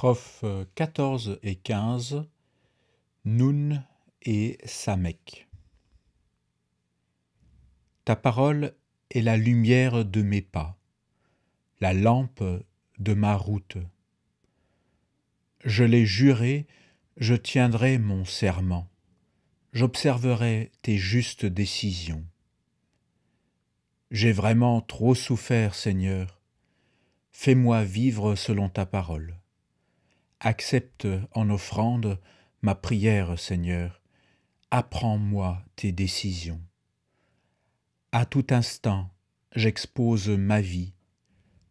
Strophes 14 et 15, Noun et Samek. Ta parole est la lumière de mes pas, la lampe de ma route. Je l'ai juré, je tiendrai mon serment, j'observerai tes justes décisions. J'ai vraiment trop souffert, Seigneur, fais-moi vivre selon ta parole. Accepte en offrande ma prière, Seigneur, apprends-moi tes décisions. À tout instant, j'expose ma vie,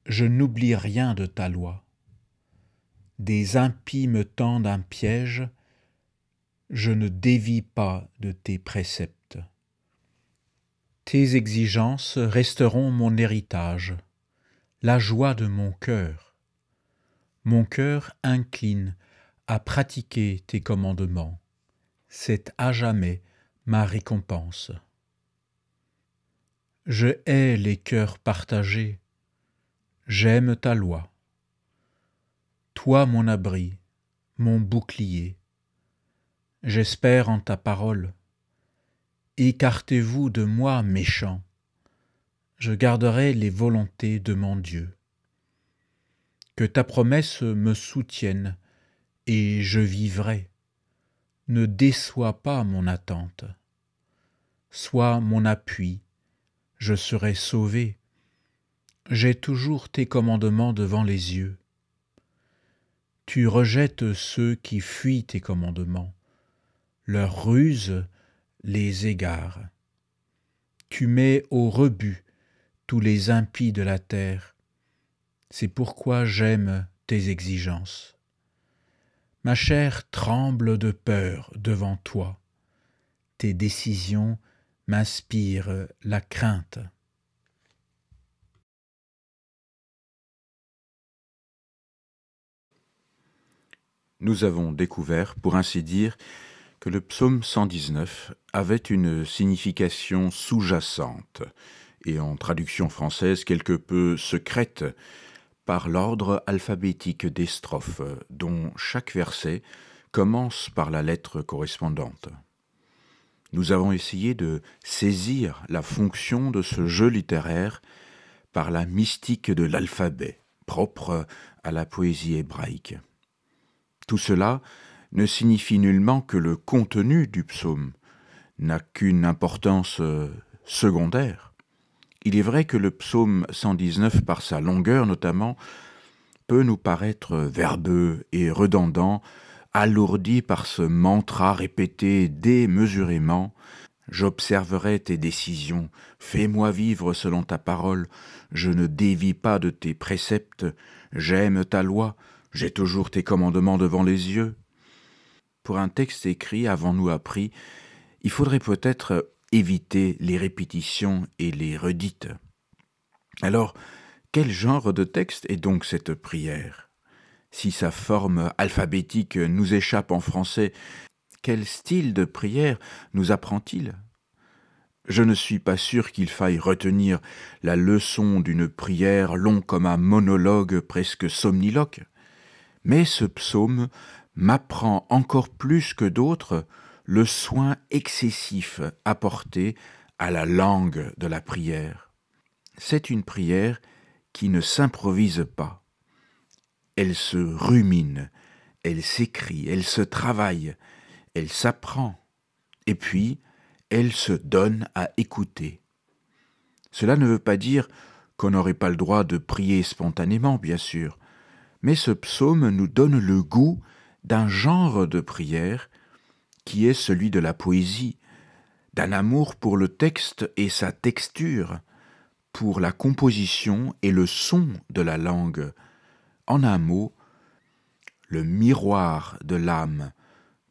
je n'oublie rien de ta loi. Des impies me tendent un piège, je ne dévie pas de tes préceptes. Tes exigences resteront mon héritage, la joie de mon cœur. Mon cœur incline à pratiquer tes commandements, c'est à jamais ma récompense. Je hais les cœurs partagés, j'aime ta loi. Toi mon abri, mon bouclier, j'espère en ta parole. Écartez-vous de moi, méchants, je garderai les volontés de mon Dieu. Que ta promesse me soutienne, et je vivrai. Ne déçois pas mon attente. Sois mon appui, je serai sauvé. J'ai toujours tes commandements devant les yeux. Tu rejettes ceux qui fuient tes commandements. Leur ruse les égare. Tu mets au rebut tous les impies de la terre. C'est pourquoi j'aime tes exigences. Ma chair tremble de peur devant toi. Tes décisions m'inspirent la crainte. Nous avons découvert, pour ainsi dire, que le psaume 119 avait une signification sous-jacente et en traduction française quelque peu secrète par l'ordre alphabétique des strophes, dont chaque verset commence par la lettre correspondante. Nous avons essayé de saisir la fonction de ce jeu littéraire par la mystique de l'alphabet, propre à la poésie hébraïque. Tout cela ne signifie nullement que le contenu du psaume n'a qu'une importance secondaire. Il est vrai que le psaume 119, par sa longueur notamment, peut nous paraître verbeux et redondant, alourdi par ce mantra répété démesurément « J'observerai tes décisions, fais-moi vivre selon ta parole, je ne dévie pas de tes préceptes, j'aime ta loi, j'ai toujours tes commandements devant les yeux. » Pour un texte écrit, avons-nous appris, il faudrait peut-être éviter les répétitions et les redites. Alors, quel genre de texte est donc cette prière ? Si sa forme alphabétique nous échappe en français, quel style de prière nous apprend-il ? Je ne suis pas sûr qu'il faille retenir la leçon d'une prière long comme un monologue presque somniloque, mais ce psaume m'apprend encore plus que d'autres le soin excessif apporté à la langue de la prière. C'est une prière qui ne s'improvise pas. Elle se rumine, elle s'écrit, elle se travaille, elle s'apprend, et puis elle se donne à écouter. Cela ne veut pas dire qu'on n'aurait pas le droit de prier spontanément, bien sûr, mais ce psaume nous donne le goût d'un genre de prière qui est celui de la poésie, d'un amour pour le texte et sa texture, pour la composition et le son de la langue. En un mot, le miroir de l'âme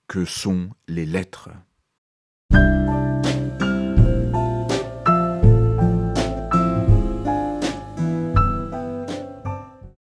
que sont les lettres.